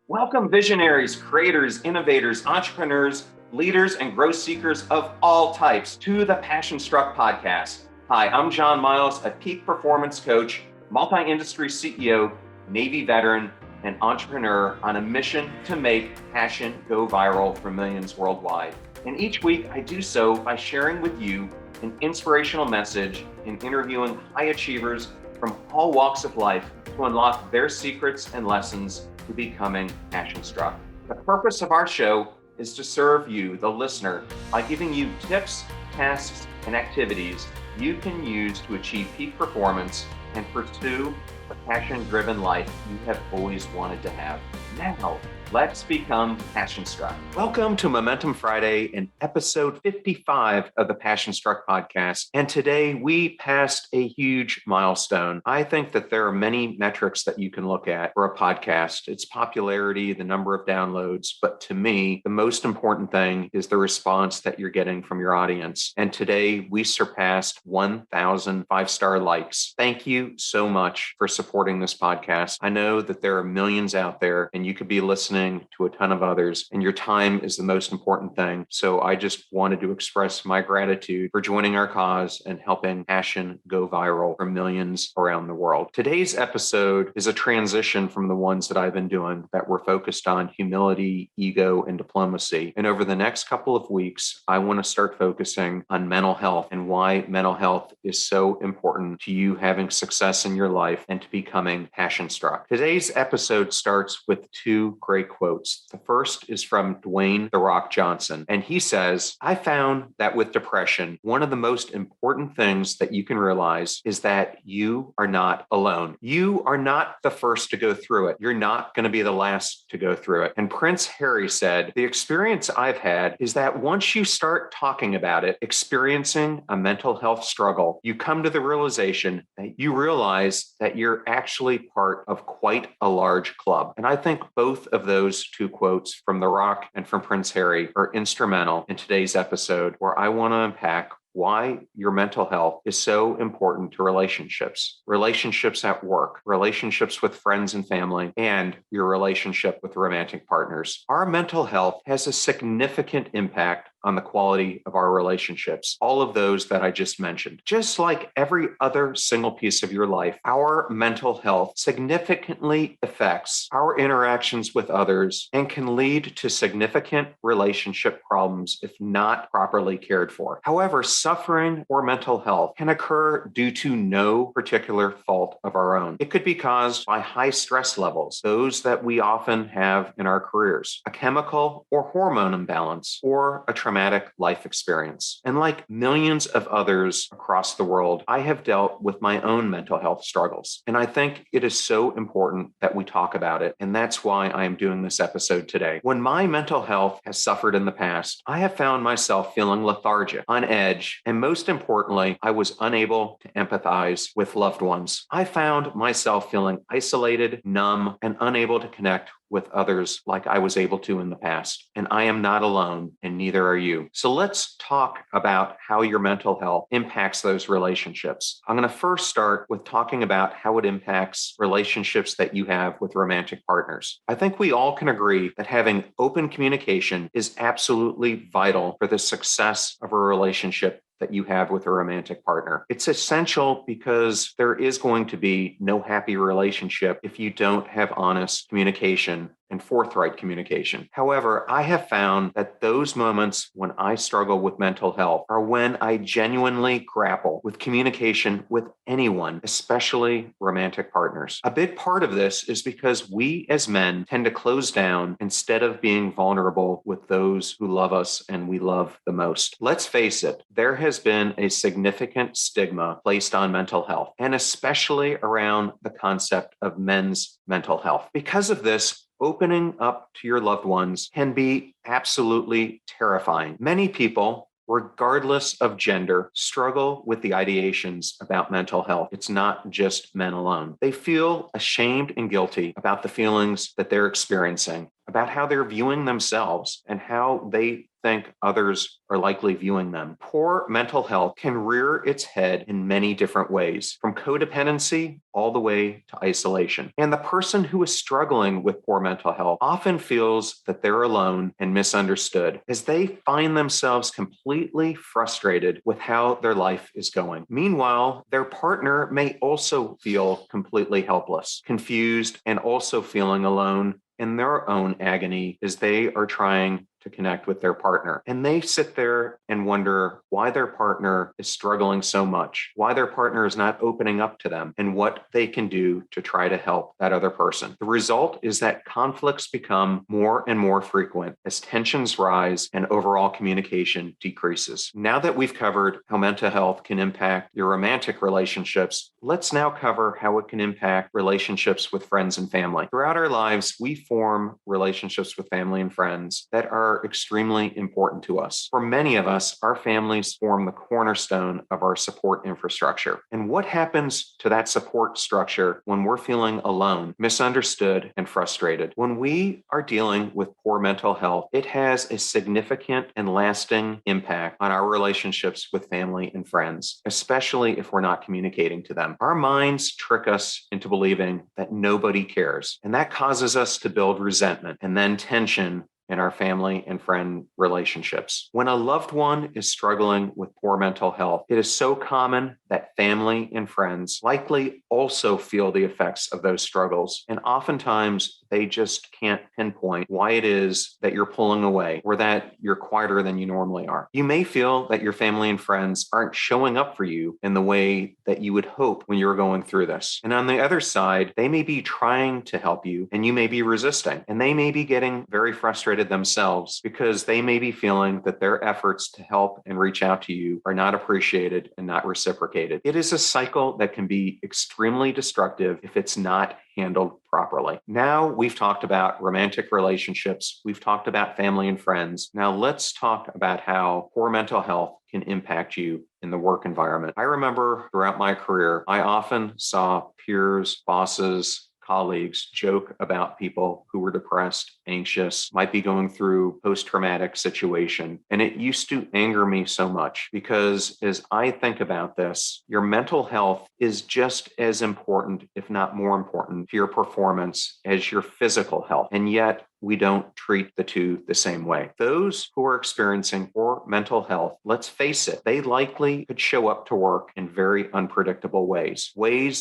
Welcome, visionaries, creators, innovators, entrepreneurs, leaders, and growth seekers of all types to the Passion Struck podcast. Hi, I'm John Miles, a peak performance coach, multi-industry CEO, Navy veteran, and entrepreneur on a mission to make passion go viral for millions worldwide. And each week I do so by sharing with you an inspirational message and interviewing high achievers from all walks of life to unlock their secrets and lessons to becoming passion struck. The purpose of our show is to serve you, the listener, by giving you tips, tasks, and activities you can use to achieve peak performance and pursue the passion-driven life you have always wanted to have. Now, let's become passion struck. Welcome to Momentum Friday and episode 55 of the Passion Struck podcast. And today we passed a huge milestone. I think that there are many metrics that you can look at for a podcast. Its popularity, the number of downloads. But to me, the most important thing is the response that you're getting from your audience. And today we surpassed 1,000 five-star likes. Thank you so much for supporting this podcast. I know that there are millions out there and you could be listening to a ton of others, and your time is the most important thing. So I just wanted to express my gratitude for joining our cause and helping passion go viral for millions around the world. Today's episode is a transition from the ones that I've been doing that were focused on humility, ego, and diplomacy. And over the next couple of weeks, I want to start focusing on mental health and why mental health is so important to you having success in your life and to becoming passion struck. Today's episode starts with two great quotes. The first is from Dwayne "The Rock" Johnson, and he says, "I found that with depression, one of the most important things that you can realize is that you are not alone. You are not the first to go through it. You're not going to be the last to go through it." And Prince Harry said, "The experience I've had is that once you start talking about it, experiencing a mental health struggle, you come to the realization that you realize that you're actually part of quite a large club." And I think both of those two quotes from The Rock and from Prince Harry are instrumental in today's episode, where I want to unpack why your mental health is so important to relationships at work, relationships with friends and family, and your relationship with romantic partners. Our mental health has a significant impact on the quality of our relationships, all of those that I just mentioned. Just like every other single piece of your life, our mental health significantly affects our interactions with others and can lead to significant relationship problems if not properly cared for. However, suffering or mental health can occur due to no particular fault of our own. It could be caused by high stress levels, those that we often have in our careers, a chemical or hormone imbalance, or a traumatic life experience. And like millions of others across the world, I have dealt with my own mental health struggles. And I think it is so important that we talk about it. And that's why I am doing this episode today. When my mental health has suffered in the past, I have found myself feeling lethargic, on edge, and most importantly, I was unable to empathize with loved ones. I found myself feeling isolated, numb, and unable to connect with others like I was able to in the past. And I am not alone, and neither are you. So let's talk about how your mental health impacts those relationships. I'm going to first start with talking about how it impacts relationships that you have with romantic partners. I think we all can agree that having open communication is absolutely vital for the success of a relationship that you have with a romantic partner. It's essential because there is going to be no happy relationship if you don't have honest communication and forthright communication. However, I have found that those moments when I struggle with mental health are when I genuinely grapple with communication with anyone, especially romantic partners. A big part of this is because we as men tend to close down instead of being vulnerable with those who love us and we love the most. Let's face it, there has been a significant stigma placed on mental health, and especially around the concept of men's mental health. Because of this, opening up to your loved ones can be absolutely terrifying. Many people, regardless of gender, struggle with the ideations about mental health. It's not just men alone. They feel ashamed and guilty about the feelings that they're experiencing, about how they're viewing themselves and how they think others are likely viewing them. Poor mental health can rear its head in many different ways, from codependency all the way to isolation. And the person who is struggling with poor mental health often feels that they're alone and misunderstood, as they find themselves completely frustrated with how their life is going. Meanwhile, their partner may also feel completely helpless, confused, and also feeling alone in their own agony as they are trying to connect with their partner. And they sit there and wonder why their partner is struggling so much, why their partner is not opening up to them, and what they can do to try to help that other person. The result is that conflicts become more and more frequent as tensions rise and overall communication decreases. Now that we've covered how mental health can impact your romantic relationships, let's now cover how it can impact relationships with friends and family. Throughout our lives, we form relationships with family and friends that are extremely important to us. For many of us, our families form the cornerstone of our support infrastructure. And what happens to that support structure when we're feeling alone, misunderstood, and frustrated? When we are dealing with poor mental health, it has a significant and lasting impact on our relationships with family and friends, especially if we're not communicating to them. Our minds trick us into believing that nobody cares, and that causes us to build resentment and then tension in our family and friend relationships. When a loved one is struggling with poor mental health, it is so common that family and friends likely also feel the effects of those struggles. And oftentimes they just can't pinpoint why it is that you're pulling away or that you're quieter than you normally are. You may feel that your family and friends aren't showing up for you in the way that you would hope when you're going through this. And on the other side, they may be trying to help you and you may be resisting, and they may be getting very frustrated themselves because they may be feeling that their efforts to help and reach out to you are not appreciated and not reciprocated. It is a cycle that can be extremely destructive if it's not handled properly. Now we've talked about romantic relationships. We've talked about family and friends. Now let's talk about how poor mental health can impact you in the work environment. I remember throughout my career, I often saw peers, bosses, colleagues joke about people who were depressed, anxious, might be going through post-traumatic situation. And it used to anger me so much because as I think about this, your mental health is just as important, if not more important, to your performance as your physical health. And yet we don't treat the two the same way. Those who are experiencing poor mental health, let's face it, they likely could show up to work in very unpredictable ways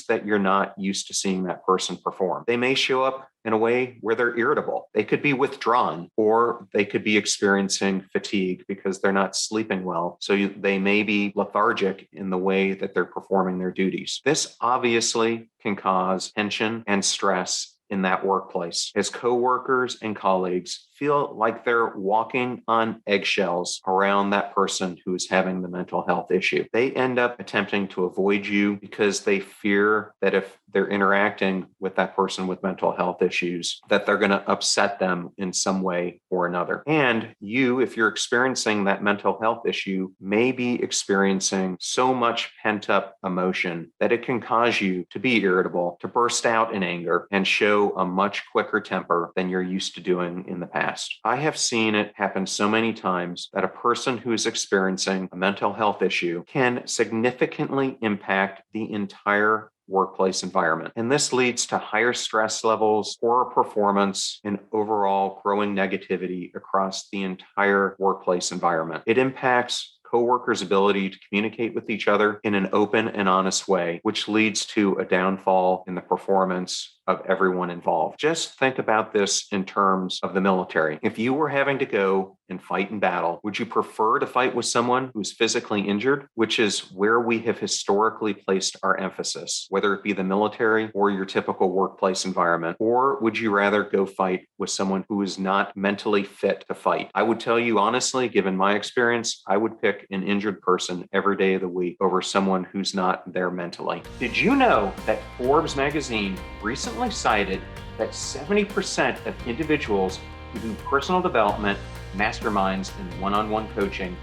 that you're not used to seeing that person perform. They may show up in a way where they're irritable. They could be withdrawn, or they could be experiencing fatigue because they're not sleeping well. So they may be lethargic in the way that they're performing their duties. This obviously can cause tension and stress in that workplace, as coworkers and colleagues feel like they're walking on eggshells around that person who is having the mental health issue. They end up attempting to avoid you because they fear that if they're interacting with that person with mental health issues, that they're going to upset them in some way or another. And you, if you're experiencing that mental health issue, may be experiencing so much pent-up emotion that it can cause you to be irritable, to burst out in anger, and show a much quicker temper than you're used to doing in the past. I have seen it happen so many times that a person who is experiencing a mental health issue can significantly impact the entire workplace environment. And this leads to higher stress levels, poorer performance, and overall growing negativity across the entire workplace environment. It impacts coworkers' ability to communicate with each other in an open and honest way, which leads to a downfall in the performance of everyone involved. Just think about this in terms of the military. If you were having to go and fight in battle, would you prefer to fight with someone who's physically injured, which is where we have historically placed our emphasis, whether it be the military or your typical workplace environment? Or would you rather go fight with someone who is not mentally fit to fight? I would tell you honestly, given my experience, I would pick an injured person every day of the week over someone who's not there mentally. Did you know that Forbes magazine recently cited that 70% of individuals who do personal development, masterminds, and one-on-one coaching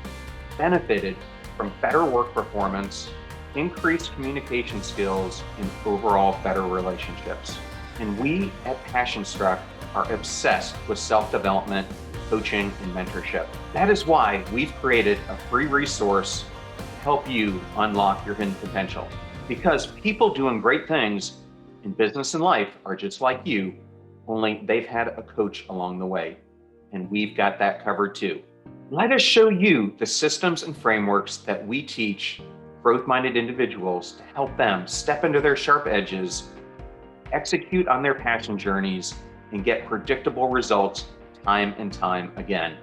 benefited from better work performance, increased communication skills, and overall better relationships? And we at Passion Struck are obsessed with self-development, coaching, and mentorship. That is why we've created a free resource to help you unlock your hidden potential. Because people doing great things in business and life are just like you, only they've had a coach along the way. And we've got that covered too. Let us show you the systems and frameworks that we teach growth-minded individuals to help them step into their sharp edges, execute on their passion journeys, and get predictable results time and time again.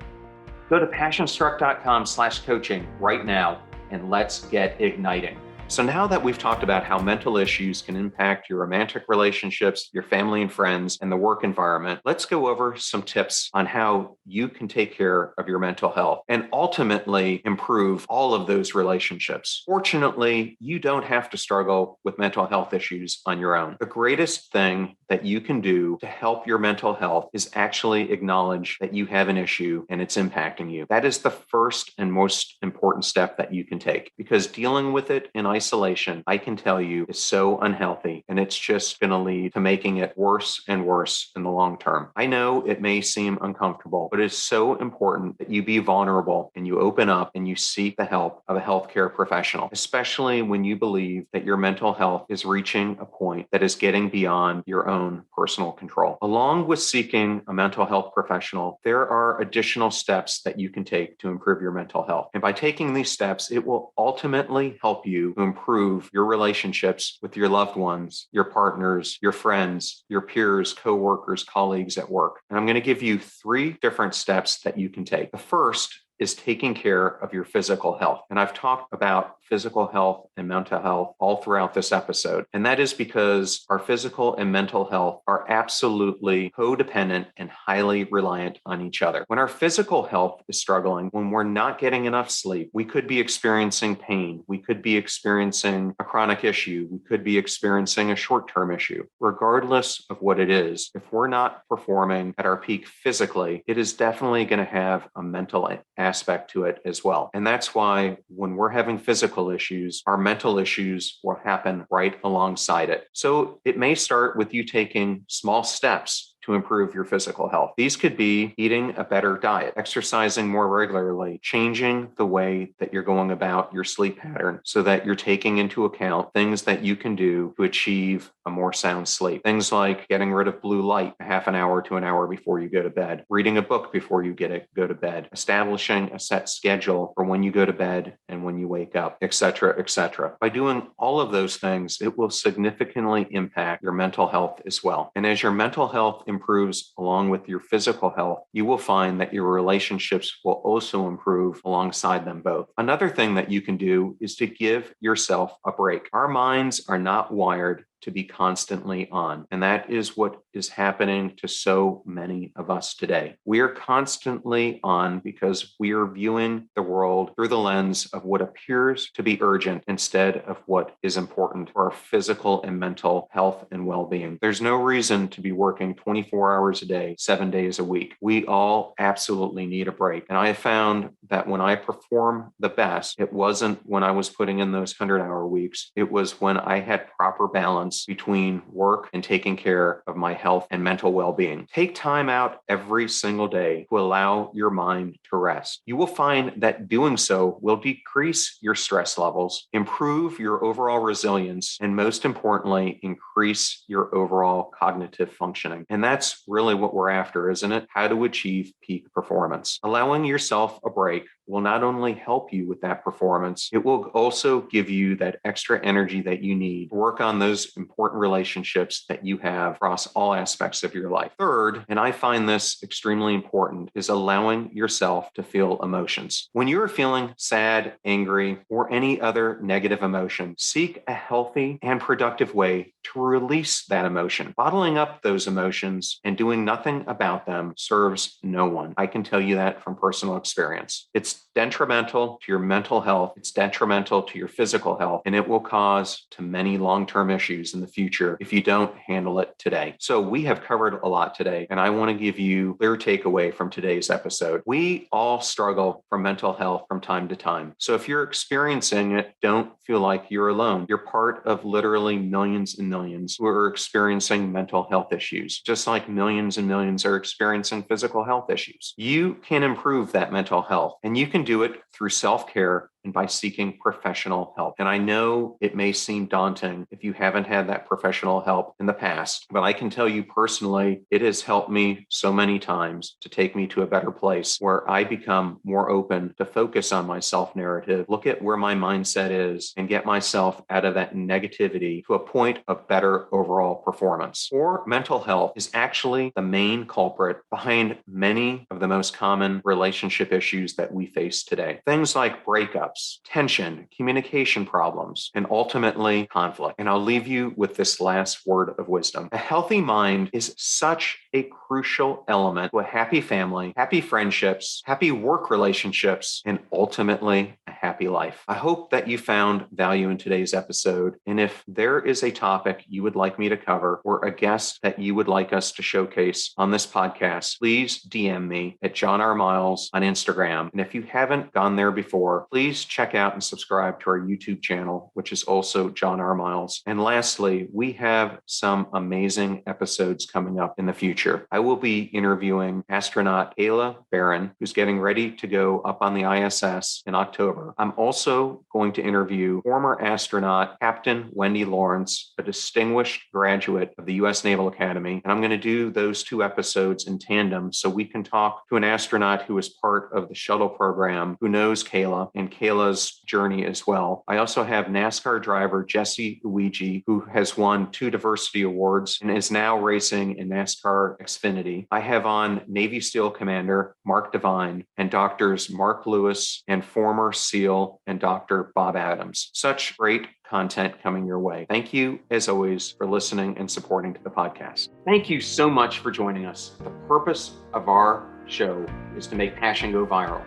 Go to passionstruck.com/coaching right now and let's get igniting. So now that we've talked about how mental issues can impact your romantic relationships, your family and friends, and the work environment, let's go over some tips on how you can take care of your mental health and ultimately improve all of those relationships. Fortunately, you don't have to struggle with mental health issues on your own. The greatest thing that you can do to help your mental health is actually acknowledge that you have an issue and it's impacting you. That is the first and most important step that you can take, because dealing with it in isolation, I can tell you, is so unhealthy, and it's just going to lead to making it worse and worse in the long term. I know it may seem uncomfortable, but it's so important that you be vulnerable and you open up and you seek the help of a healthcare professional, especially when you believe that your mental health is reaching a point that is getting beyond your own personal control. Along with seeking a mental health professional, there are additional steps that you can take to improve your mental health. And by taking these steps, it will ultimately help you to improve your relationships with your loved ones, your partners, your friends, your peers, coworkers, colleagues at work. And I'm going to give you 3 different steps that you can take. The first is taking care of your physical health. And I've talked about physical health and mental health all throughout this episode. And that is because our physical and mental health are absolutely codependent and highly reliant on each other. When our physical health is struggling, when we're not getting enough sleep, we could be experiencing pain. We could be experiencing a chronic issue. We could be experiencing a short-term issue. Regardless of what it is, if we're not performing at our peak physically, it is definitely going to have a mental aspect to it as well. And that's why when we're having physical issues, our mental issues will happen right alongside it. So it may start with you taking small steps to improve your physical health. These could be eating a better diet, exercising more regularly, changing the way that you're going about your sleep pattern so that you're taking into account things that you can do to achieve a more sound sleep. Things like getting rid of blue light a half an hour to an hour before you go to bed, reading a book before you go to bed, establishing a set schedule for when you go to bed and when you wake up, et cetera, et cetera. By doing all of those things, it will significantly impact your mental health as well. And as your mental health improves along with your physical health, you will find that your relationships will also improve alongside them both. Another thing that you can do is to give yourself a break. Our minds are not wired to be constantly on. And that is what is happening to so many of us today. We are constantly on because we are viewing the world through the lens of what appears to be urgent instead of what is important for our physical and mental health and well-being. There's no reason to be working 24 hours a day, 7 days a week. We all absolutely need a break. And I have found that when I perform the best, it wasn't when I was putting in those 100-hour weeks. It was when I had proper balance between work and taking care of my health and mental well-being. Take time out every single day to allow your mind to rest. You will find that doing so will decrease your stress levels, improve your overall resilience, and most importantly, increase your overall cognitive functioning. And that's really what we're after, isn't it? How to achieve peak performance. Allowing yourself a break will not only help you with that performance, it will also give you that extra energy that you need to work on those important relationships that you have across all aspects of your life. Third, and I find this extremely important, is allowing yourself to feel emotions. When you're feeling sad, angry, or any other negative emotion, seek a healthy and productive way to release that emotion. Bottling up those emotions and doing nothing about them serves no one. I can tell you that from personal experience. It's detrimental to your mental health. It's detrimental to your physical health, and it will cause to many long-term issues in the future if you don't handle it today. So we have covered a lot today, and I want to give you a clear takeaway from today's episode. We all struggle from mental health from time to time. So if you're experiencing it, don't feel like you're alone. You're part of literally millions and millions who are experiencing mental health issues, just like millions and millions are experiencing physical health issues. You can improve that mental health, and you can do it through self-care and by seeking professional help. And I know it may seem daunting if you haven't had that professional help in the past, but I can tell you personally, it has helped me so many times to take me to a better place where I become more open to focus on my self-narrative, look at where my mindset is, and get myself out of that negativity to a point of better overall performance. Poor mental health is actually the main culprit behind many of the most common relationship issues that we face today. Things like breakups, tension, communication problems, and ultimately conflict. And I'll leave you with this last word of wisdom. A healthy mind is such a crucial element to a happy family, happy friendships, happy work relationships, and ultimately a happy life. I hope that you found value in today's episode. And if there is a topic you would like me to cover or a guest that you would like us to showcase on this podcast, please DM me at John R. Miles on Instagram. And if you haven't gone there before, please check out and subscribe to our YouTube channel, which is also John R. Miles. And lastly, we have some amazing episodes coming up in the future. I will be interviewing astronaut Kayla Barron, who's getting ready to go up on the ISS in October. I'm also going to interview former astronaut Captain Wendy Lawrence, a distinguished graduate of the U.S. Naval Academy. And I'm going to do those two episodes in tandem so we can talk to an astronaut who is part of the shuttle program, who knows Kayla and Kayla's journey as well. I also have NASCAR driver Jesse Uigi, who has won 2 diversity awards and is now racing in NASCAR Xfinity. I have on Navy SEAL Commander Mark Devine and doctors Mark Lewis and former SEAL and Dr. Bob Adams. Such great content coming your way. Thank you, as always, for listening and supporting to the podcast. Thank you so much for joining us. The purpose of our show is to make passion go viral.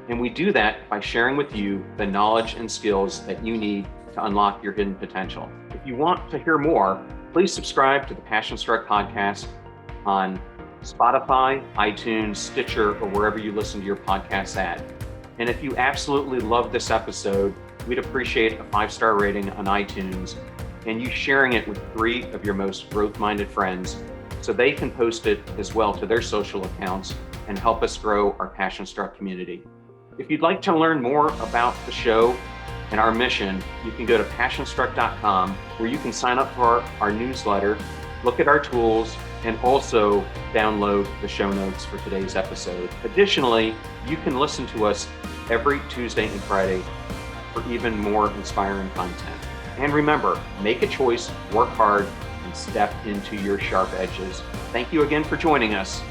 And we do that by sharing with you the knowledge and skills that you need to unlock your hidden potential. If you want to hear more, please subscribe to the Passion Struck podcast on Spotify, iTunes, Stitcher, or wherever you listen to your podcasts at. And if you absolutely love this episode, we'd appreciate a 5-star rating on iTunes and you sharing it with 3 of your most growth-minded friends so they can post it as well to their social accounts and help us grow our Passion Struck community. If you'd like to learn more about the show and our mission, you can go to passionstruck.com where you can sign up for our newsletter, look at our tools, and also download the show notes for today's episode. Additionally, you can listen to us every Tuesday and Friday for even more inspiring content. And remember, make a choice, work hard, and step into your sharp edges. Thank you again for joining us.